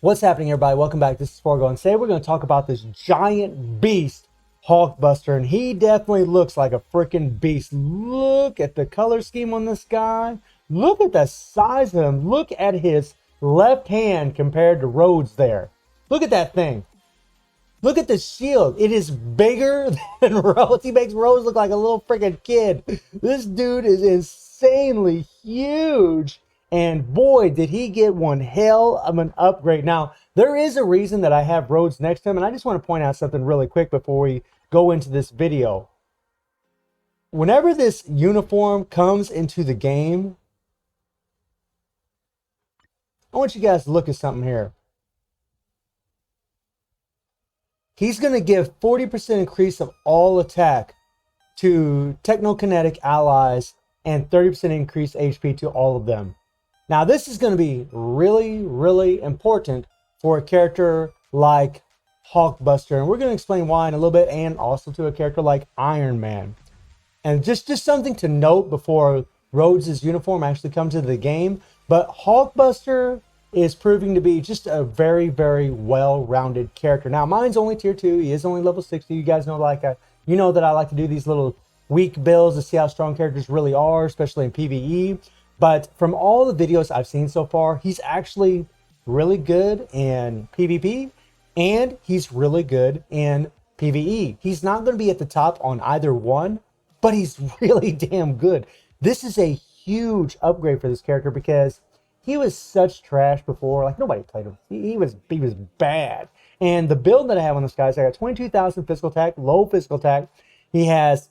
What's happening, everybody? Welcome back. This is Forgo, and today we're going to talk about this giant beast, Hulkbuster, and he definitely looks like a freaking beast. Look at the color scheme on this guy. Look at the size of him. Look at his left hand compared to Rhodes there. Look at that thing. Look at the shield. It is bigger than Rhodes. He makes Rhodes look like a little freaking kid. This dude is insanely huge. And boy, did he get one hell of an upgrade. Now, there is a reason that I have Rhodes next to him. And I just want to point out something really quick before we go into this video. Whenever this uniform comes into the game, I want you guys to look at something here. He's going to give 40% increase of all attack to technokinetic allies and 30% increase HP to all of them. Now, this is going to be really, really important for a character like Hulkbuster. And we're going to explain why in a little bit, and also to a character like Iron Man. And just something to note before Rhodes' uniform actually comes into the game. But Hulkbuster is proving to be just a very, very well-rounded character. Now, mine's only tier 2. He is only level 60. You guys know, you know that I like to do these little weak builds to see how strong characters really are, especially in PvE. But from all the videos I've seen so far, he's actually really good in PvP, and he's really good in PvE. He's not going to be at the top on either one, but he's really damn good. This is a huge upgrade for this character because he was such trash before. Like, nobody played him. He was bad. And the build that I have on this guy is I got 22,000 physical attack, low physical attack. He has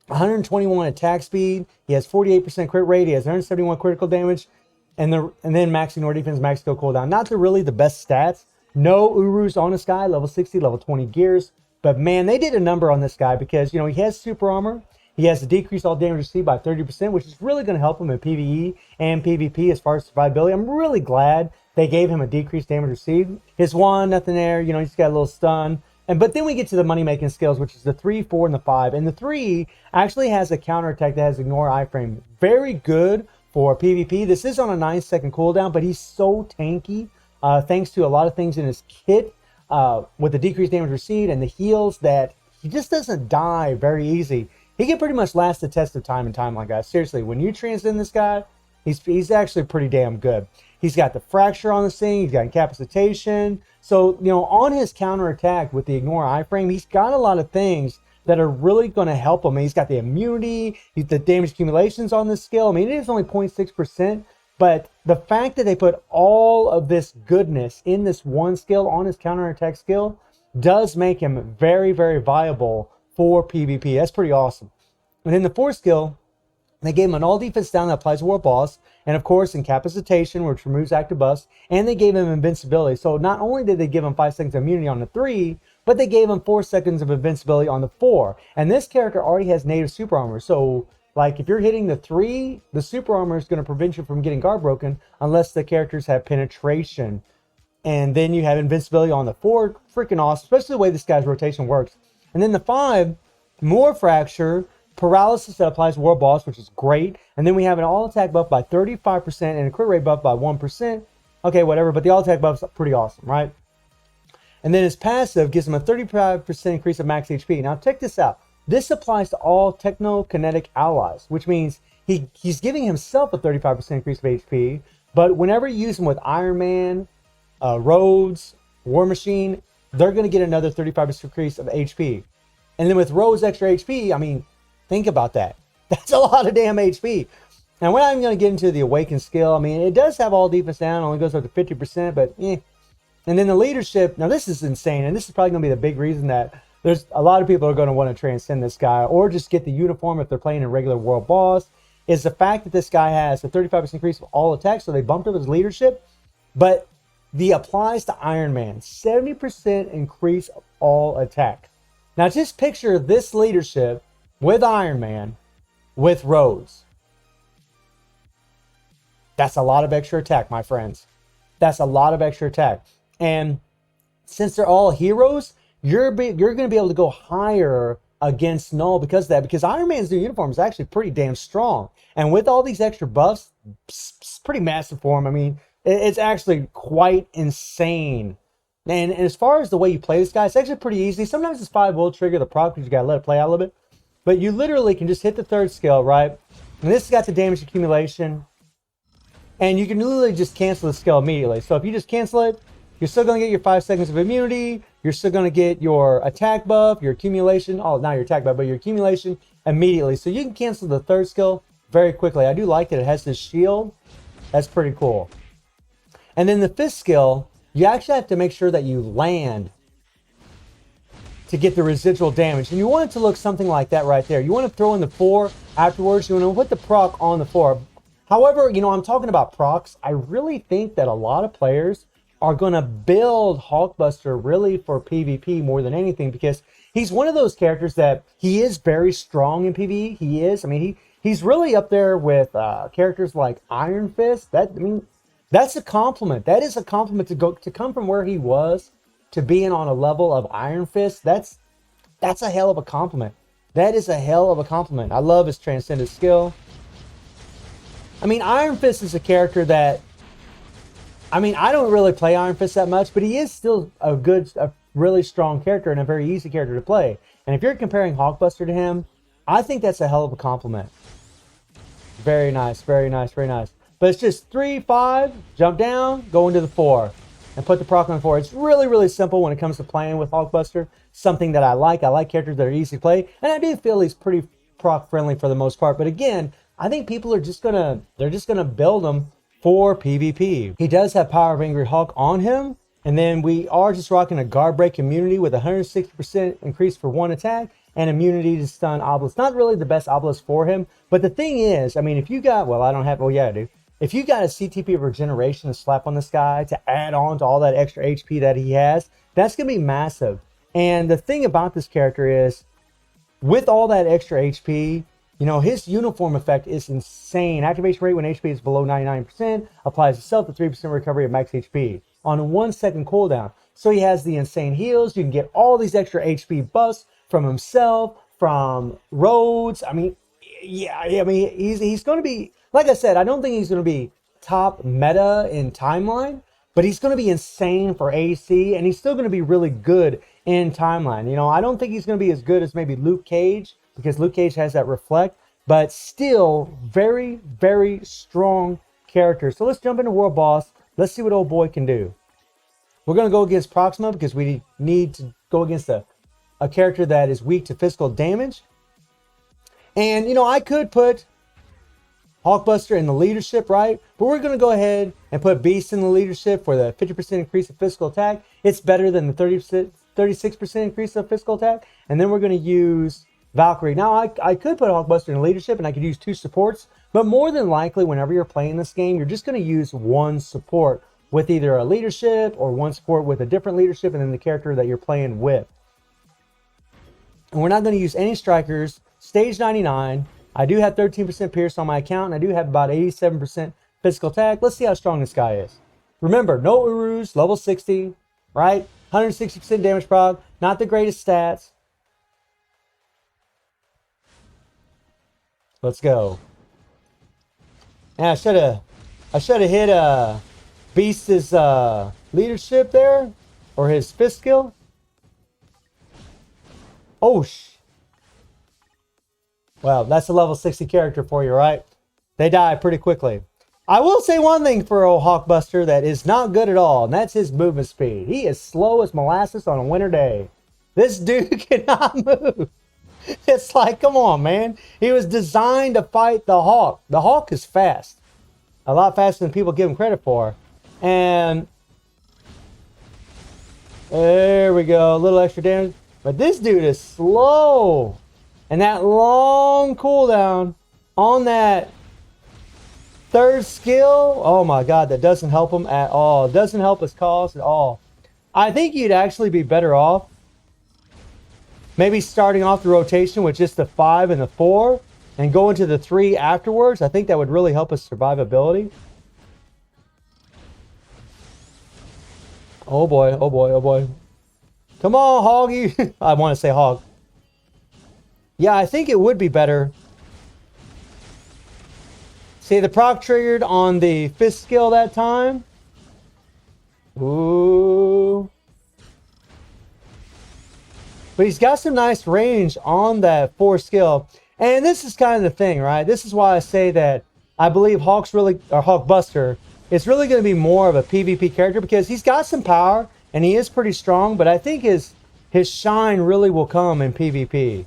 121 attack speed. He has 48% crit rate. He has 171 critical damage. And then max ignore defense, max skill cooldown. Not really the best stats. No Urus on this guy. Level 60, level 20 gears. But man, they did a number on this guy because, you know, he has super armor. He has to decrease all damage received by 30%, which is really going to help him in PvE and PvP as far as survivability. I'm really glad they gave him a decreased damage received. His 1, nothing there. You know, he's got a little stun. But then we get to the money-making skills, which is the 3, 4, and the 5. And the 3 actually has a counterattack that has ignore iframe. Very good for PvP. This is on a 9-second cooldown, but he's so tanky thanks to a lot of things in his kit with the decreased damage received and the heals that he just doesn't die very easy. He can pretty much last the test of time and time like that. Seriously, when you transcend this guy, he's actually pretty damn good. He's got the fracture on this thing. He's got incapacitation. So, you know, on his counterattack with the ignore iframe, he's got a lot of things that are really going to help him. He's got the immunity, the damage accumulations on this skill. I mean, it is only 0.6%, but the fact that they put all of this goodness in this one skill on his counterattack skill does make him very, very viable for PvP. That's pretty awesome. And then the 4th skill, they gave him an all defense down that applies to war boss, and of course incapacitation, which removes active buffs, and they gave him invincibility. So not only did they give him 5 seconds of immunity on the 3, but they gave him 4 seconds of invincibility on the 4. And this character already has native super armor. So like if you're hitting the 3, the super armor is going to prevent you from getting guard broken unless the characters have penetration. And then you have invincibility on the 4. Freaking awesome, especially the way this guy's rotation works. And then the 5, more fracture, paralysis that applies to war boss, which is great. And then we have an all attack buff by 35% and a crit rate buff by 1%. Okay, whatever, but the all attack buff is pretty awesome, right? And then his passive gives him a 35% increase of max HP. Now check this out. This applies to all technokinetic allies, which means he's giving himself a 35% increase of HP. But whenever you use him with Iron Man, Rhodes, War Machine, they're going to get another 35% increase of HP. And then with Rhodes extra HP, I mean, think about that. That's a lot of damn HP. Now, we're not even going to get into the Awakened skill. I mean, it does have all defense down. Only goes up to 50%, but eh. And then the leadership. Now, this is insane. And this is probably going to be the big reason that there's a lot of people are going to want to transcend this guy or just get the uniform if they're playing a regular world boss, is the fact that this guy has a 35% increase of all attacks. So they bumped up his leadership. But the applies to Iron Man. 70% increase of all attack. Now, just picture this leadership with Iron Man, with Rhodes. That's a lot of extra attack, my friends. That's a lot of extra attack. And since they're all heroes, you're going to be able to go higher against Null because of that. Because Iron Man's new uniform is actually pretty damn strong. And with all these extra buffs, it's pretty massive for him. I mean, It's actually quite insane. And as far as the way you play this guy, it's actually pretty easy. Sometimes it's 5 will trigger the proc because you gotta let it play out a little bit. But you literally can just hit the 3rd skill, right? And this has got the damage accumulation. And you can literally just cancel the skill immediately. So if you just cancel it, you're still going to get your 5 seconds of immunity. You're still going to get your attack buff, your accumulation. Oh, not your attack buff, but your accumulation immediately. So you can cancel the 3rd skill very quickly. I do like that it has this shield. That's pretty cool. And then the 5th skill, you actually have to make sure that you land to get the residual damage. And you want it to look something like that right there. You want to throw in the 4 afterwards. You want to put the proc on the 4. However, you know, I'm talking about procs. I really think that a lot of players are going to build Hulkbuster really for PvP more than anything, because he's one of those characters that he is very strong in PvE. He is. I mean, he's really up there with characters like Iron Fist. That's a compliment. That is a compliment to come from where he was to being on a level of Iron Fist. That's a hell of a compliment. That is a hell of a compliment. I love his transcendent skill. I mean, Iron Fist is a character that, I mean, I don't really play Iron Fist that much, but he is still a really strong character and a very easy character to play. And if you're comparing Hulkbuster to him, I think that's a hell of a compliment. Very nice, very nice, very nice. But it's just 3, 5, jump down, go into the 4, and put the proc on the 4. It's really, really simple when it comes to playing with Hulkbuster. Something that I like. I like characters that are easy to play, and I do feel he's pretty proc friendly for the most part. But again, I think people are just gonna build him for PvP. He does have Power of Angry Hulk on him, and then we are just rocking a guard break immunity with 160% increase for 1 attack and immunity to stun obelisk. Not really the best obelisk for him, but the thing is, I mean, if you got, well, I don't have, oh yeah, I do. If you got a CTP regeneration to slap on this guy to add on to all that extra HP that he has, that's gonna be massive. And the thing about this character is, with all that extra HP, you know, his uniform effect is insane. Activation rate when HP is below 99%, applies itself to 3% recovery of max HP on a 1-second cooldown. So he has the insane heals. You can get all these extra HP buffs from himself, from Rhodes. I mean, yeah, I mean, he's going to be, like I said, I don't think he's going to be top meta in timeline, but he's going to be insane for AC, and he's still going to be really good in timeline. You know, I don't think he's going to be as good as maybe Luke Cage, because Luke Cage has that reflect, but still very, very strong character. So let's jump into World Boss. Let's see what old boy can do. We're going to go against Proxima because we need to go against a character that is weak to physical damage. And, you know, I could put Hulkbuster in the leadership, right? But we're going to go ahead and put Beast in the leadership for the 50% increase of physical attack. It's better than the 36% increase of physical attack. And then we're going to use Valkyrie. Now, I could put Hulkbuster in leadership and I could use 2 supports, but more than likely, whenever you're playing this game, you're just going to use 1 support with either a leadership or 1 support with a different leadership and then the character that you're playing with. And we're not going to use any strikers. Stage 99. I do have 13% pierce on my account, and I do have about 87% physical attack. Let's see how strong this guy is. Remember, no Urus, level 60, right? 160% damage proc, not the greatest stats. Let's go. And I should have hit Beast's leadership there, or his fist skill. Oh, well, that's a level 60 character for you, right? They die pretty quickly. I will say one thing for old Hulkbuster that is not good at all, and that's his movement speed. He is slow as molasses on a winter day. This dude cannot move. It's like, come on, man. He was designed to fight the Hulk. The Hulk is fast. A lot faster than people give him credit for. And there we go. A little extra damage. But this dude is slow. And that long cooldown on that 3rd skill, oh my god, that doesn't help him at all. It doesn't help his cause at all. I think you'd actually be better off maybe starting off the rotation with just the 5 and the 4 and go into the 3 afterwards. I think that would really help his survivability. Oh boy, oh boy, oh boy. Come on, Hoggy. I want to say Hog. Yeah, I think it would be better. See, the proc triggered on the fist skill that time. Ooh. But he's got some nice range on that 4 skill. And this is kind of the thing, right? This is why I say that I believe Hulkbuster is really going to be more of a PvP character because he's got some power and he is pretty strong, but I think his shine really will come in PvP.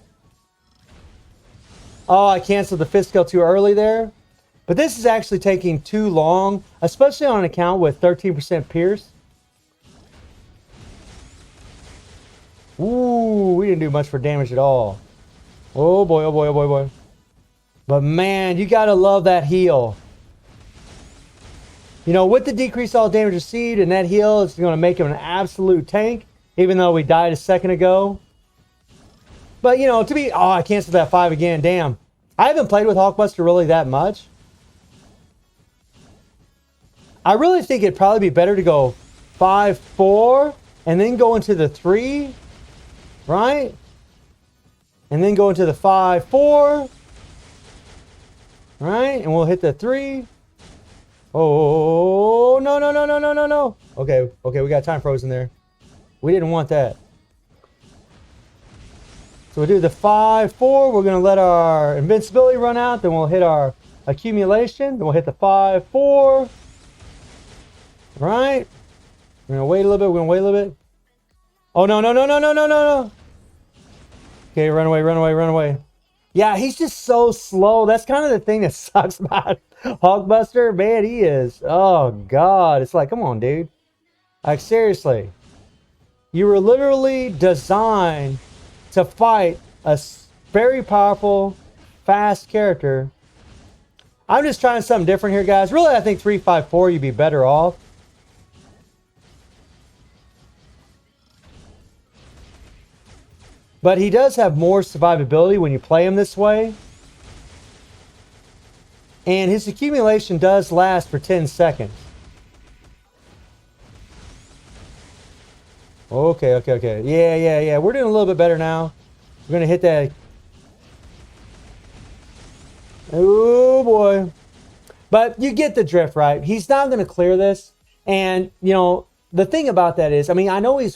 Oh, I canceled the 5th skill too early there. But this is actually taking too long, especially on an account with 13% Pierce. Ooh, we didn't do much for damage at all. Oh boy, oh boy, oh boy, oh boy. But man, you gotta love that heal. You know, with the decrease all damage received and that heal, it's gonna make him an absolute tank, even though we died a second ago. But you know, oh, I canceled that 5 again, damn. I haven't played with Hulkbuster really that much. I really think it'd probably be better to go 5-4 and then go into the 3. Right? And then go into the 5-4. Right? And we'll hit the 3. Oh, no, no, no, no, no, no, no. Okay, okay, we got time frozen there. We didn't want that. So we'll do the 5-4. We're going to let our invincibility run out. Then we'll hit our accumulation. Then we'll hit the 5-4. Right? We're going to wait a little bit. We're going to wait a little bit. Oh, no, no, no, no, no, no, no, no. Okay, run away, run away, run away. Yeah, he's just so slow. That's kind of the thing that sucks about Hulkbuster. Man, he is. Oh, God. It's like, come on, dude. Like, seriously. You were literally designed to fight a very powerful, fast character. I'm just trying something different here, guys. Really, I think 3-5-4, you'd be better off. But he does have more survivability when you play him this way. And his accumulation does last for 10 seconds. Okay, okay, okay. Yeah, yeah, yeah. We're doing a little bit better now. We're going to hit that. Oh, boy. But you get the drift, right? He's not going to clear this. And, you know, the thing about that is, I mean, I know he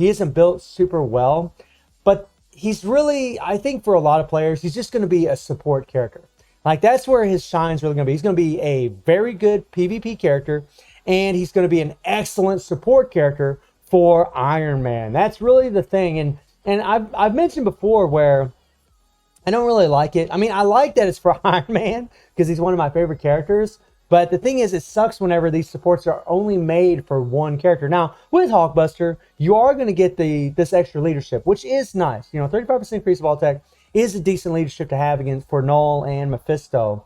isn't built super well. But he's really, I think for a lot of players, he's just going to be a support character. Like, that's where his shine's really going to be. He's going to be a very good PvP character, and he's going to be an excellent support character for Iron Man. That's really the thing. And I've mentioned before where I don't really like it. I mean, I like that it's for Iron Man because he's one of my favorite characters. But the thing is, it sucks whenever these supports are only made for one character. Now, with Hulkbuster, you are going to get this extra leadership, which is nice. You know, 35% increase of all attack is a decent leadership to have for Null and Mephisto.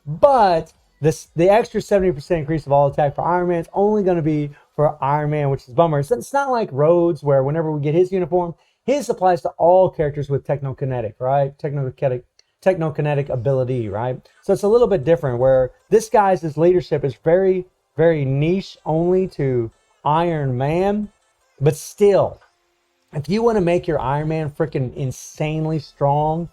But the extra 70% increase of all attack for Iron Man is only going to be for Iron Man, which is a bummer. So it's not like Rhodes, where whenever we get his uniform, his applies to all characters with Technokinetic, right? Technokinetic ability, right? So it's a little bit different where this guy's leadership is very, very niche only to Iron Man. But still, if you want to make your Iron Man freaking insanely strong,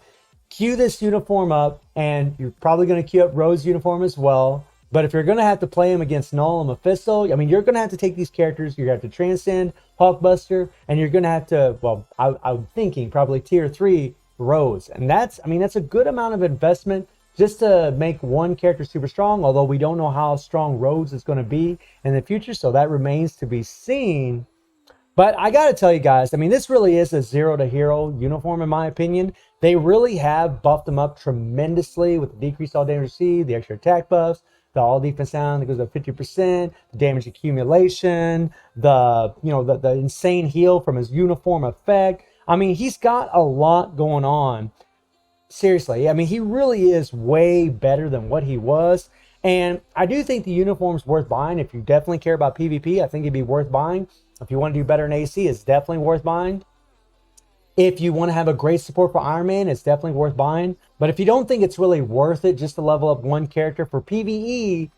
queue this uniform up, and you're probably going to queue up Rose's uniform as well. But if you're going to have to play him against Null and Mephisto, I mean, you're going to have to take these characters. You're going to have to transcend Hulkbuster, and you're going to have to, well, I'm thinking probably tier 3 Rose. And that's, I mean, that's a good amount of investment just to make one character super strong, although we don't know how strong Rose is going to be in the future, so that remains to be seen. But I got to tell you guys, I mean, this really is a zero to hero uniform, in my opinion. They really have buffed them up tremendously with the decreased all damage received, the extra attack buffs, the all defense down that goes up 50%, the damage accumulation, the insane heal from his uniform effect. I mean, he's got a lot going on. Seriously, I mean, he really is way better than what he was. And I do think the uniform's worth buying. If you definitely care about PvP, I think it'd be worth buying. If you want to do better in AC, it's definitely worth buying. If you want to have a great support for Iron Man, it's definitely worth buying. But if you don't think it's really worth it just to level up one character for PvE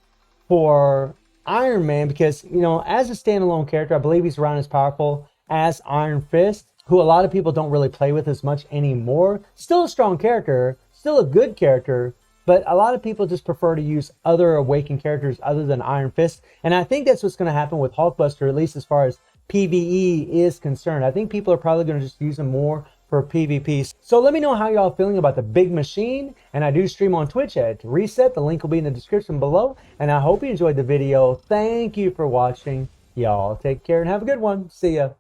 for Iron Man, because, you know, as a standalone character, I believe he's around as powerful as Iron Fist, who a lot of people don't really play with as much anymore. Still a strong character, still a good character, But a lot of people just prefer to use other awakened characters other than Iron Fist. And I think that's what's going to happen with Hulkbuster, at least as far as PvE is concerned. I think people are probably going to just use him more for PvP. So let me know how y'all feeling about the big machine. And I do stream on Twitch at Reset. The link will be in the description below. And I hope you enjoyed the video. Thank you for watching. Y'all take care and have a good one. See ya.